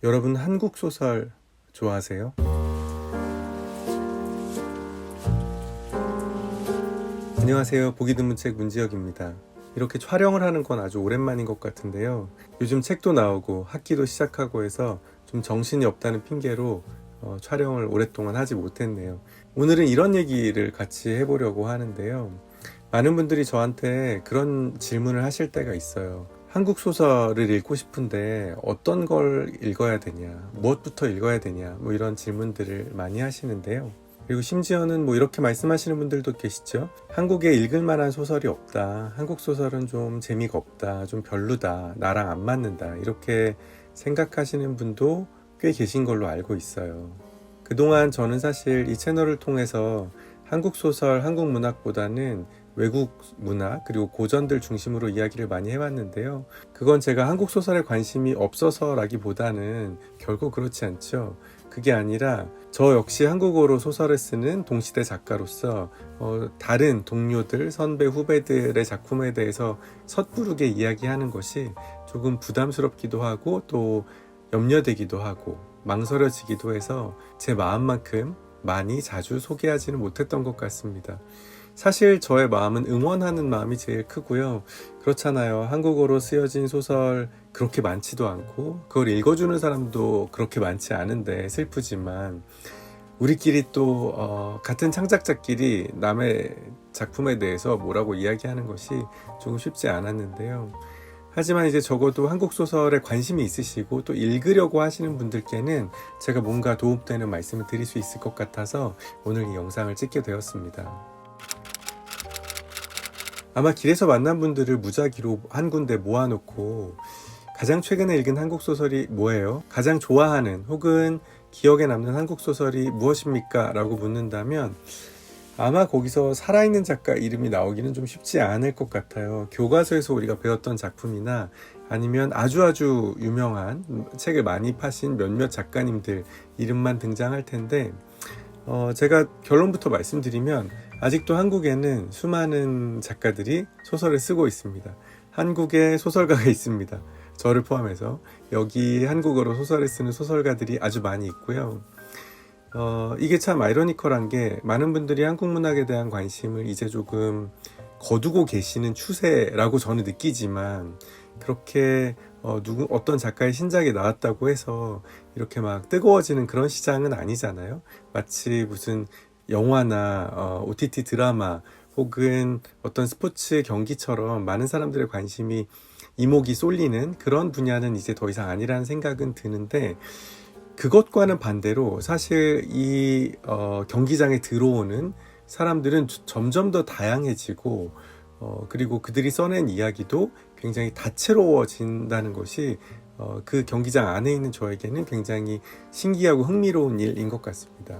여러분 한국 소설 좋아하세요? 안녕하세요. 보기 드문 책 문지혁입니다. 이렇게 촬영을 하는 건 아주 오랜만인 것 같은데요. 요즘 책도 나오고 학기도 시작하고 해서 좀 정신이 없다는 핑계로 촬영을 오랫동안 하지 못했네요. 오늘은 이런 얘기를 같이 해보려고 하는데요. 많은 분들이 저한테 그런 질문을 하실 때가 있어요. 한국 소설을 읽고 싶은데 어떤 걸 읽어야 되냐, 무엇부터 읽어야 되냐, 이런 질문들을 많이 하시는데요. 그리고 심지어는 이렇게 말씀하시는 분들도 계시죠. 한국에 읽을 만한 소설이 없다, 한국 소설은 좀 재미가 없다, 좀 별로다, 나랑 안 맞는다, 이렇게 생각하시는 분도 꽤 계신 걸로 알고 있어요. 그동안 저는 사실 이 채널을 통해서 한국 소설, 한국 문학보다는 외국 문학 그리고 고전들 중심으로 이야기를 많이 해왔는데요. 그건 제가 한국 소설에 관심이 없어서라기보다는 결국 그렇지 않죠. 그게 아니라 저 역시 한국어로 소설을 쓰는 동시대 작가로서 다른 동료들, 선배, 후배들의 작품에 대해서 섣부르게 이야기하는 것이 조금 부담스럽기도 하고 또 염려되기도 하고 망설여지기도 해서 제 마음만큼 많이 자주 소개하지는 못했던 것 같습니다. 사실 저의 마음은 응원하는 마음이 제일 크고요. 그렇잖아요. 한국어로 쓰여진 소설 그렇게 많지도 않고 그걸 읽어주는 사람도 그렇게 많지 않은데 슬프지만 우리끼리 또 같은 창작자끼리 남의 작품에 대해서 뭐라고 이야기하는 것이 조금 쉽지 않았는데요. 하지만 이제 적어도 한국 소설에 관심이 있으시고 또 읽으려고 하시는 분들께는 제가 뭔가 도움되는 말씀을 드릴 수 있을 것 같아서 오늘 이 영상을 찍게 되었습니다. 아마 길에서 만난 분들을 무작위로 한 군데 모아놓고 가장 최근에 읽은 한국 소설이 뭐예요? 가장 좋아하는 혹은 기억에 남는 한국 소설이 무엇입니까? 라고 묻는다면 아마 거기서 살아있는 작가 이름이 나오기는 좀 쉽지 않을 것 같아요. 교과서에서 우리가 배웠던 작품이나 아니면 아주 유명한 책을 많이 파신 몇몇 작가님들 이름만 등장할 텐데 제가 결론부터 말씀드리면 아직도 한국에는 수많은 작가들이 소설을 쓰고 있습니다. 한국에 소설가가 있습니다. 저를 포함해서 여기 한국어로 소설을 쓰는 소설가들이 아주 많이 있고요. 이게 참 아이러니컬한 게 많은 분들이 한국 문학에 대한 관심을 이제 조금 거두고 계시는 추세라고 저는 느끼지만 그렇게 어떤 작가의 신작이 나왔다고 해서 이렇게 막 뜨거워지는 그런 시장은 아니잖아요. 마치 무슨 영화나 OTT 드라마 혹은 어떤 스포츠 경기처럼 많은 사람들의 관심이 이목이 쏠리는 그런 분야는 이제 더 이상 아니라는 생각은 드는데 그것과는 반대로 사실 이 경기장에 들어오는 사람들은 점점 더 다양해지고 그리고 그들이 써낸 이야기도 굉장히 다채로워진다는 것이 그 경기장 안에 있는 저에게는 굉장히 신기하고 흥미로운 일인 것 같습니다.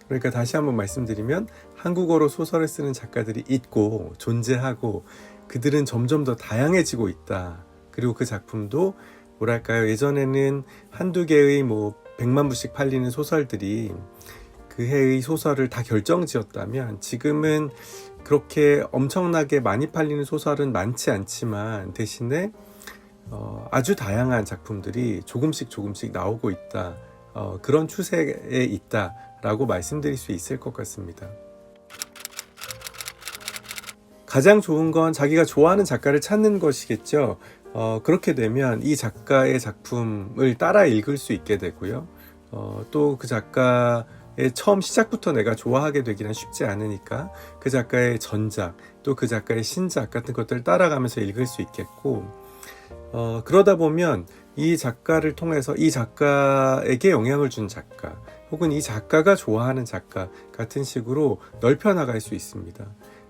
그러니까 다시 한번 말씀드리면 한국어로 소설을 쓰는 작가들이 있고 존재하고 그들은 점점 더 다양해지고 있다. 그리고 그 작품도 뭐랄까요, 예전에는 한두 개의 100만 부씩 팔리는 소설들이 그 해의 소설을 다 결정지었다면 지금은 그렇게 엄청나게 많이 팔리는 소설은 많지 않지만 대신에 아주 다양한 작품들이 조금씩 나오고 있다. 그런 추세에 있다라고 말씀드릴 수 있을 것 같습니다. 가장 좋은 건 자기가 좋아하는 작가를 찾는 것이겠죠. 그렇게 되면 이 작가의 작품을 따라 읽을 수 있게 되고요. 또 그 작가의 처음 시작부터 내가 좋아하게 되기는 쉽지 않으니까 그 작가의 전작, 또 그 작가의 신작 같은 것들을 따라가면서 읽을 수 있겠고 그러다 보면 이 작가를 통해서 이 작가에게 영향을 준 작가 혹은 이 작가가 좋아하는 작가 같은 식으로 넓혀나갈 수 있습니다.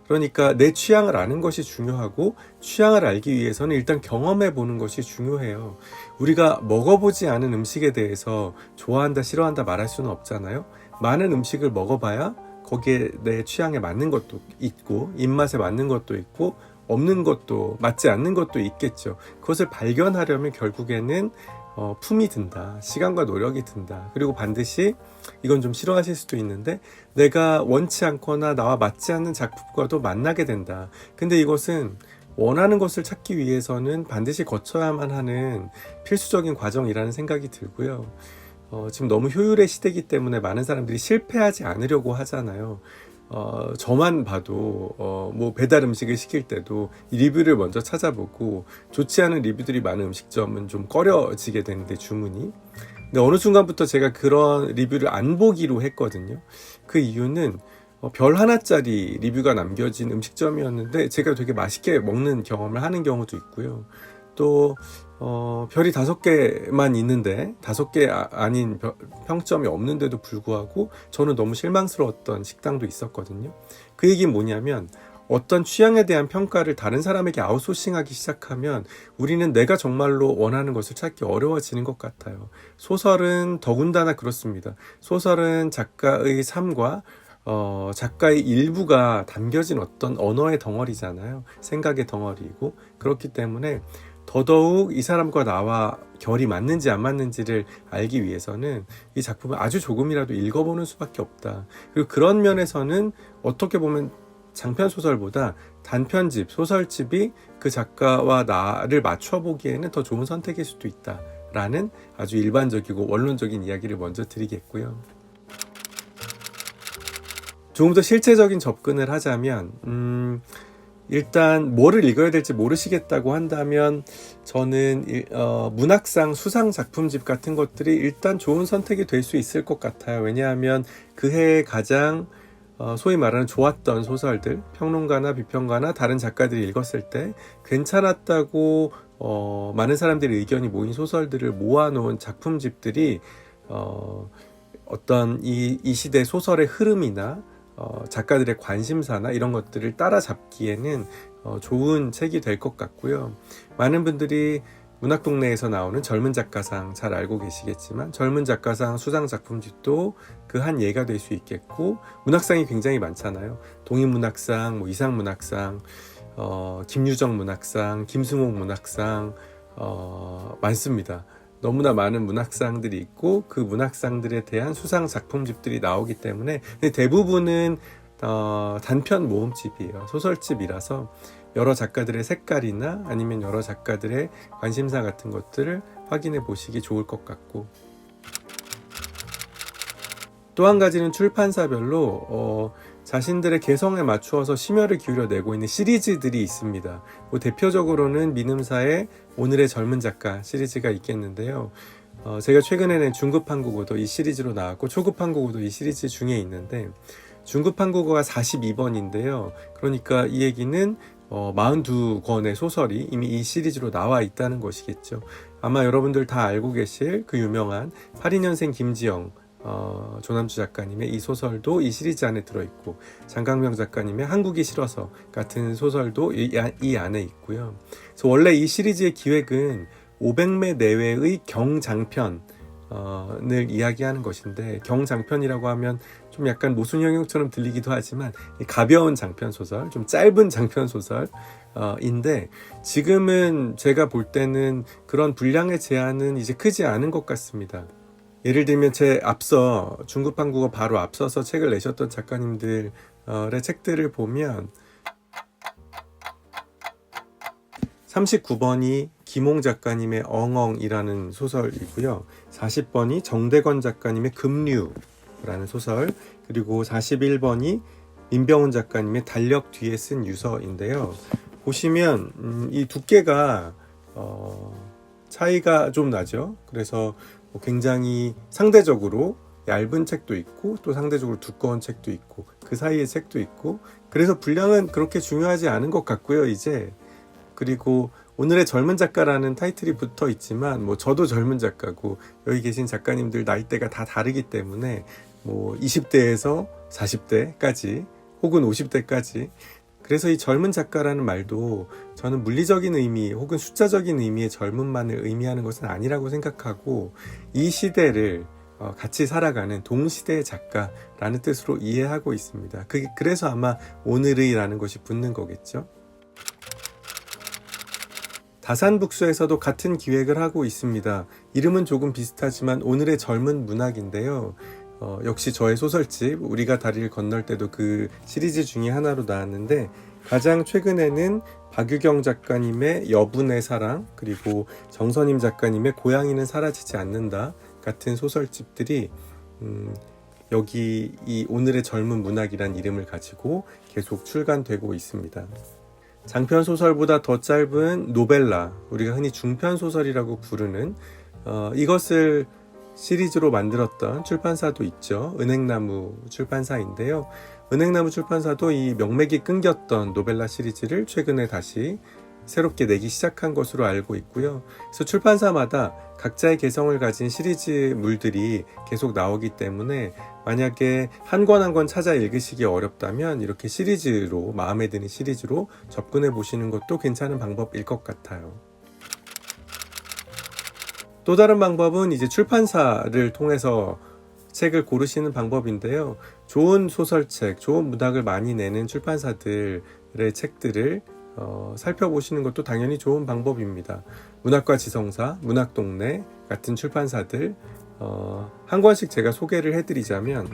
그러니까 내 취향을 아는 것이 중요하고 취향을 알기 위해서는 일단 경험해 보는 것이 중요해요. 우리가 먹어보지 않은 음식에 대해서 좋아한다 싫어한다 말할 수는 없잖아요. 많은 음식을 먹어봐야 거기에 내 취향에 맞는 것도 있고 입맛에 맞는 것도 있고 없는 것도 맞지 않는 것도 있겠죠. 그것을 발견하려면 결국에는 품이 든다, 시간과 노력이 든다. 그리고 반드시 이건 좀 싫어하실 수도 있는데 내가 원치 않거나 나와 맞지 않는 작품과도 만나게 된다. 근데 이것은 원하는 것을 찾기 위해서는 반드시 거쳐야만 하는 필수적인 과정이라는 생각이 들고요. 지금 너무 효율의 시대이기 때문에 많은 사람들이 실패하지 않으려고 하잖아요. 저만 봐도 뭐 배달 음식을 시킬 때도 리뷰를 먼저 찾아보고 좋지 않은 리뷰들이 많은 음식점은 좀 꺼려지게 되는데 주문이. 근데 어느 순간부터 제가 그런 리뷰를 안 보기로 했거든요. 그 이유는 별 하나짜리 리뷰가 남겨진 음식점이었는데 제가 되게 맛있게 먹는 경험을 하는 경우도 있고요. 또 별이 5개만 있는데 5개 아닌 평점이 없는데도 불구하고 저는 너무 실망스러웠던 식당도 있었거든요. 그 얘기는 뭐냐면 어떤 취향에 대한 평가를 다른 사람에게 아웃소싱하기 시작하면 우리는 내가 정말로 원하는 것을 찾기 어려워지는 것 같아요. 소설은 더군다나 그렇습니다. 소설은 작가의 삶과 작가의 일부가 담겨진 어떤 언어의 덩어리잖아요. 생각의 덩어리이고, 그렇기 때문에 더더욱 이 사람과 나와 결이 맞는지 안 맞는지를 알기 위해서는 이 작품을 아주 조금이라도 읽어보는 수밖에 없다. 그리고 그런 면에서는 어떻게 보면 장편소설보다 단편집, 소설집이 그 작가와 나를 맞춰보기에는 더 좋은 선택일 수도 있다 라는 아주 일반적이고 원론적인 이야기를 먼저 드리겠고요. 조금 더 실체적인 접근을 하자면 일단 뭐를 읽어야 될지 모르시겠다고 한다면 저는 문학상 수상 작품집 같은 것들이 일단 좋은 선택이 될 수 있을 것 같아요. 왜냐하면 그 해에 가장 소위 말하는 좋았던 소설들, 평론가나 비평가나 다른 작가들이 읽었을 때 괜찮았다고 많은 사람들의 의견이 모인 소설들을 모아놓은 작품집들이 어떤 이 시대 소설의 흐름이나 작가들의 관심사나 이런 것들을 따라잡기에는 좋은 책이 될 것 같고요. 많은 분들이 문학동네에서 나오는 젊은 작가상 잘 알고 계시겠지만 젊은 작가상 수상 작품집도 그 한 예가 될 수 있겠고, 문학상이 굉장히 많잖아요. 동인문학상, 이상문학상, 김유정 문학상, 김승옥 문학상 많습니다. 너무나 많은 문학상들이 있고 그 문학상들에 대한 수상 작품집들이 나오기 때문에, 근데 대부분은 단편 모음집이에요. 소설집이라서 여러 작가들의 색깔이나 아니면 여러 작가들의 관심사 같은 것들을 확인해 보시기 좋을 것 같고, 또 한 가지는 출판사별로 자신들의 개성에 맞추어서 심혈을 기울여 내고 있는 시리즈들이 있습니다. 뭐 대표적으로는 민음사의 오늘의 젊은 작가 시리즈가 있겠는데요. 제가 최근에 낸 중급 한국어도 이 시리즈로 나왔고 초급 한국어도 이 시리즈 중에 있는데, 중급 한국어가 42번인데요. 그러니까 이 얘기는 42권의 소설이 이미 이 시리즈로 나와 있다는 것이겠죠. 아마 여러분들 다 알고 계실 그 유명한 82년생 김지영 조남주 작가님의 이 소설도 이 시리즈 안에 들어있고, 장강명 작가님의 한국이 싫어서 같은 소설도 이 안에 있고요. 그래서 원래 이 시리즈의 기획은 500매 내외의 경장편을 이야기하는 것인데, 경장편이라고 하면 좀 약간 모순형용처럼 들리기도 하지만 가벼운 장편소설, 좀 짧은 장편소설인데 지금은 제가 볼 때는 그런 분량의 제한은 이제 크지 않은 것 같습니다. 예를 들면 제 앞서 중급 한국어 바로 앞서서 책을 내셨던 작가님들의 책들을 보면 39번이 김홍 작가님의 엉엉이라는 소설이고요. 40번이 정대건 작가님의 급류라는 소설, 그리고 41번이 민병훈 작가님의 달력 뒤에 쓴 유서인데요. 보시면 이 두께가 차이가 좀 나죠. 그래서 굉장히 상대적으로 얇은 책도 있고 또 상대적으로 두꺼운 책도 있고 그 사이의 책도 있고, 그래서 분량은 그렇게 중요하지 않은 것 같고요 이제. 그리고 오늘의 젊은 작가라는 타이틀이 붙어 있지만 저도 젊은 작가고 여기 계신 작가님들 나이대가 다 다르기 때문에 20대에서 40대까지 혹은 50대까지, 그래서 이 젊은 작가라는 말도 저는 물리적인 의미 혹은 숫자적인 의미의 젊음만을 의미하는 것은 아니라고 생각하고, 이 시대를 같이 살아가는 동시대의 작가라는 뜻으로 이해하고 있습니다. 그래서 아마 오늘의라는 것이 붙는 거겠죠. 다산북서에서도 같은 기획을 하고 있습니다. 이름은 조금 비슷하지만 오늘의 젊은 문학인데요. 역시 저의 소설집 우리가 다리를 건널 때도 그 시리즈 중에 하나로 나왔는데, 가장 최근에는 박유경 작가님의 여분의 사랑, 그리고 정선임 작가님의 고양이는 사라지지 않는다 같은 소설집들이 여기 이 오늘의 젊은 문학이란 이름을 가지고 계속 출간되고 있습니다. 장편 소설보다 더 짧은 노벨라, 우리가 흔히 중편 소설이라고 부르는 이것을 시리즈로 만들었던 출판사도 있죠. 은행나무 출판사인데요. 은행나무 출판사도 이 명맥이 끊겼던 노벨라 시리즈를 최근에 다시 새롭게 내기 시작한 것으로 알고 있고요. 그래서 출판사마다 각자의 개성을 가진 시리즈물들이 계속 나오기 때문에 만약에 한 권 한 권 찾아 읽으시기 어렵다면 이렇게 시리즈로, 마음에 드는 시리즈로 접근해 보시는 것도 괜찮은 방법일 것 같아요. 또 다른 방법은 이제 출판사를 통해서 책을 고르시는 방법인데요. 좋은 소설책, 좋은 문학을 많이 내는 출판사들의 책들을 살펴보시는 것도 당연히 좋은 방법입니다. 문학과 지성사, 문학동네 같은 출판사들 한 권씩 제가 소개를 해드리자면,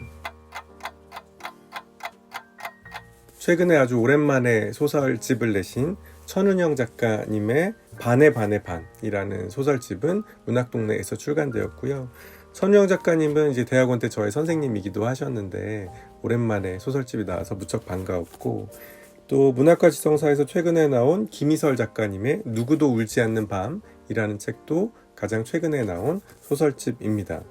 최근에 아주 오랜만에 소설집을 내신 천은영 작가님의 반의 반의 반이라는 소설집은 문학동네에서 출간되었고요. 천은영 작가님은 이제 대학원 때 저의 선생님이기도 하셨는데 오랜만에 소설집이 나와서 무척 반가웠고, 또 문학과 지성사에서 최근에 나온 김희설 작가님의 누구도 울지 않는 밤이라는 책도 가장 최근에 나온 소설집입니다.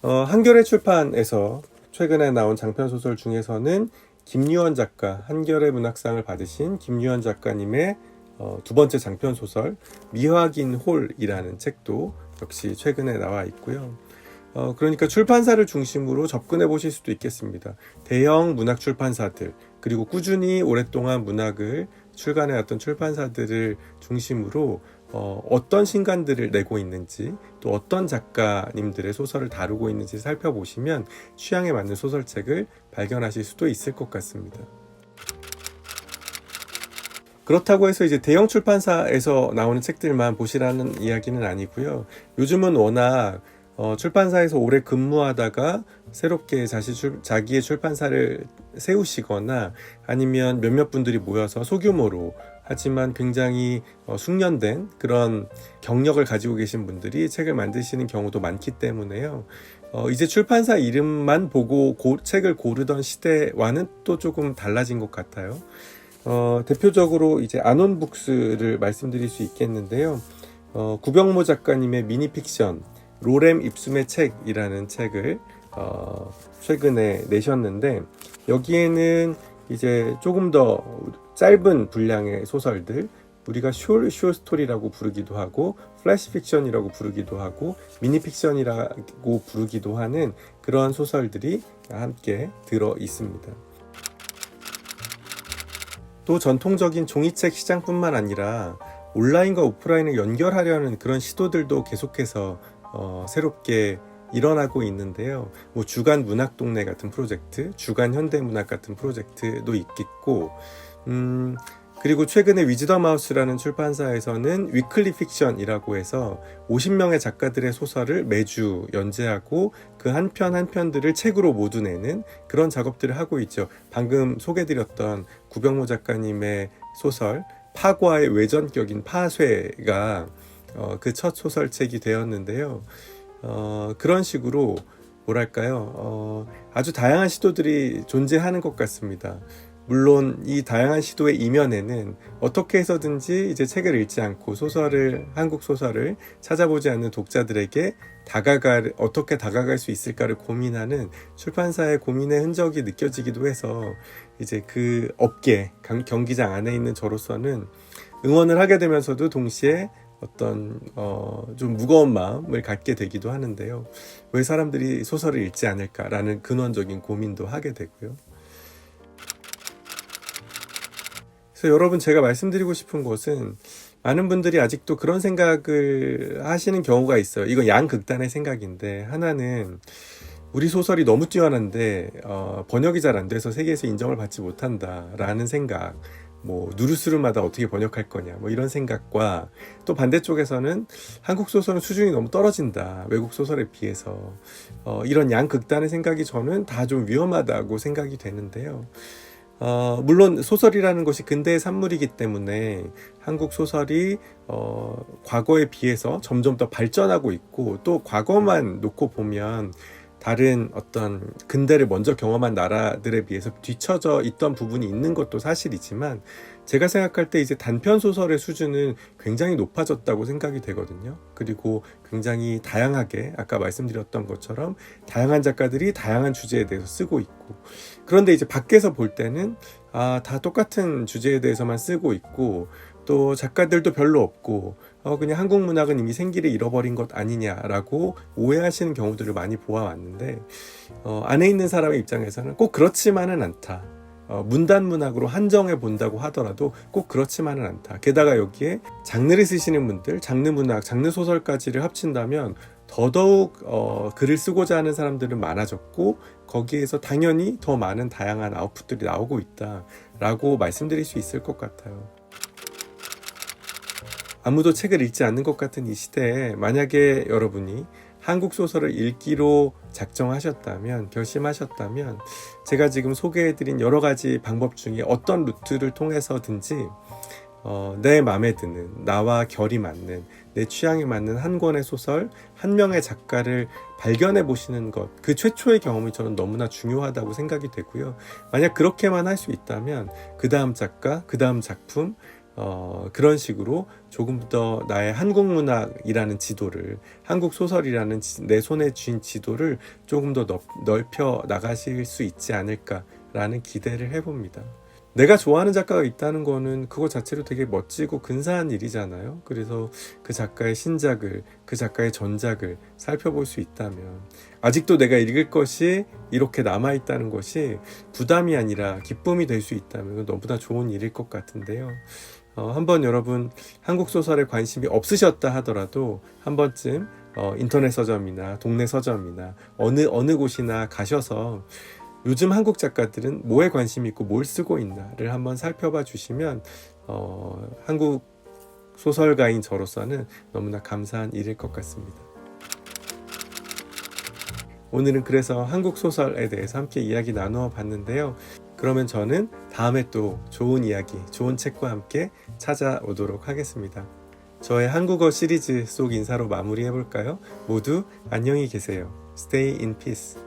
한겨레 출판에서 최근에 나온 장편소설 중에서는 김유원 작가, 한겨레 문학상을 받으신 김유원 작가님의 두 번째 장편소설 미확인 홀이라는 책도 역시 최근에 나와 있고요. 그러니까 출판사를 중심으로 접근해 보실 수도 있겠습니다. 대형 문학 출판사들, 그리고 꾸준히 오랫동안 문학을 출간해왔던 출판사들을 중심으로 어떤 신간들을 내고 있는지, 또 어떤 작가님들의 소설을 다루고 있는지 살펴보시면 취향에 맞는 소설책을 발견하실 수도 있을 것 같습니다. 그렇다고 해서 이제 대형 출판사에서 나오는 책들만 보시라는 이야기는 아니고요. 요즘은 워낙 출판사에서 오래 근무하다가 새롭게 자기의 출판사를 세우시거나 아니면 몇몇 분들이 모여서 소규모로 하지만 굉장히 숙련된 그런 경력을 가지고 계신 분들이 책을 만드시는 경우도 많기 때문에요. 이제 출판사 이름만 보고 책을 고르던 시대와는 또 조금 달라진 것 같아요. 대표적으로 이제 아논북스를 말씀드릴 수 있겠는데요. 구병모 작가님의 미니픽션 로렘 입숨의 책이라는 책을 최근에 내셨는데, 여기에는 이제 조금 더 짧은 분량의 소설들, 우리가 숏 스토리라고 부르기도 하고 플래시 픽션이라고 부르기도 하고 미니 픽션이라고 부르기도 하는 그러한 소설들이 함께 들어 있습니다. 또 전통적인 종이책 시장뿐만 아니라 온라인과 오프라인을 연결하려는 그런 시도들도 계속해서 새롭게 일어나고 있는데요. 뭐 주간 문학동네 같은 프로젝트, 주간 현대문학 같은 프로젝트도 있겠고, 그리고 최근에 위즈덤 하우스라는 출판사에서는 위클리 픽션이라고 해서 50명의 작가들의 소설을 매주 연재하고 그 한 편 한 편들을 책으로 모두 내는 그런 작업들을 하고 있죠. 방금 소개드렸던 구병모 작가님의 소설 파과의 외전격인 파쇄가 그 첫 소설책이 되었는데요. 그런 식으로 뭐랄까요, 아주 다양한 시도들이 존재하는 것 같습니다. 물론 이 다양한 시도의 이면에는 어떻게 해서든지 이제 책을 읽지 않고 한국 소설을 찾아보지 않는 독자들에게 어떻게 다가갈 수 있을까를 고민하는 출판사의 고민의 흔적이 느껴지기도 해서 이제 그 업계, 경기장 안에 있는 저로서는 응원을 하게 되면서도 동시에 어떤 좀 무거운 마음을 갖게 되기도 하는데요. 왜 사람들이 소설을 읽지 않을까라는 근원적인 고민도 하게 되고요. 그래서 여러분, 제가 말씀드리고 싶은 것은 많은 분들이 아직도 그런 생각을 하시는 경우가 있어요. 이건 양극단의 생각인데, 하나는 우리 소설이 너무 뛰어난데 번역이 잘 안 돼서 세계에서 인정을 받지 못한다라는 생각, 뭐 누르스름마다 어떻게 번역할 거냐, 뭐 이런 생각과, 또 반대쪽에서는 한국 소설은 수준이 너무 떨어진다, 외국 소설에 비해서, 이런 양극단의 생각이 저는 다 좀 위험하다고 생각이 되는데요. 물론 소설이라는 것이 근대의 산물이기 때문에 한국 소설이 과거에 비해서 점점 더 발전하고 있고, 또 과거만 놓고 보면 다른 어떤 근대를 먼저 경험한 나라들에 비해서 뒤처져 있던 부분이 있는 것도 사실이지만, 제가 생각할 때 이제 단편 소설의 수준은 굉장히 높아졌다고 생각이 되거든요. 그리고 굉장히 다양하게, 아까 말씀드렸던 것처럼 다양한 작가들이 다양한 주제에 대해서 쓰고 있고, 그런데 이제 밖에서 볼 때는 다 똑같은 주제에 대해서만 쓰고 있고, 또 작가들도 별로 없고, 그냥 한국 문학은 이미 생기를 잃어버린 것 아니냐라고 오해하시는 경우들을 많이 보아왔는데, 안에 있는 사람의 입장에서는 꼭 그렇지만은 않다. 문단 문학으로 한정해 본다고 하더라도 꼭 그렇지만은 않다. 게다가 여기에 장르를 쓰시는 분들, 장르 문학, 장르 소설까지를 합친다면 더더욱 글을 쓰고자 하는 사람들은 많아졌고, 거기에서 당연히 더 많은 다양한 아웃풋들이 나오고 있다라고 말씀드릴 수 있을 것 같아요. 아무도 책을 읽지 않는 것 같은 이 시대에 만약에 여러분이 한국 소설을 읽기로 작정하셨다면, 결심하셨다면, 제가 지금 소개해드린 여러 가지 방법 중에 어떤 루트를 통해서든지 내 마음에 드는, 나와 결이 맞는, 내 취향에 맞는 한 권의 소설, 한 명의 작가를 발견해 보시는 것, 그 최초의 경험이 저는 너무나 중요하다고 생각이 되고요. 만약 그렇게만 할 수 있다면 그 다음 작가, 그 다음 작품, 그런 식으로 조금 더 나의 한국 문학이라는 지도를, 한국 소설이라는 내 손에 쥔 지도를 조금 더 넓혀 나가실 수 있지 않을까라는 기대를 해봅니다. 내가 좋아하는 작가가 있다는 거는 그거 자체로 되게 멋지고 근사한 일이잖아요. 그래서 그 작가의 신작을, 그 작가의 전작을 살펴볼 수 있다면, 아직도 내가 읽을 것이 이렇게 남아있다는 것이 부담이 아니라 기쁨이 될 수 있다면 너무나 좋은 일일 것 같은데요. 한번 여러분 한국 소설에 관심이 없으셨다 하더라도 한 번쯤 인터넷 서점이나 동네 서점이나 어느 곳이나 가셔서 요즘 한국 작가들은 뭐에 관심이 있고 뭘 쓰고 있나를 한번 살펴봐 주시면 한국 소설가인 저로서는 너무나 감사한 일일 것 같습니다. 오늘은 그래서 한국 소설에 대해서 함께 이야기 나누어 봤는데요. 그러면 저는 다음에 또 좋은 이야기, 좋은 책과 함께 찾아오도록 하겠습니다. 저의 한국어 시리즈 속 인사로 마무리해볼까요? 모두 안녕히 계세요. Stay in peace.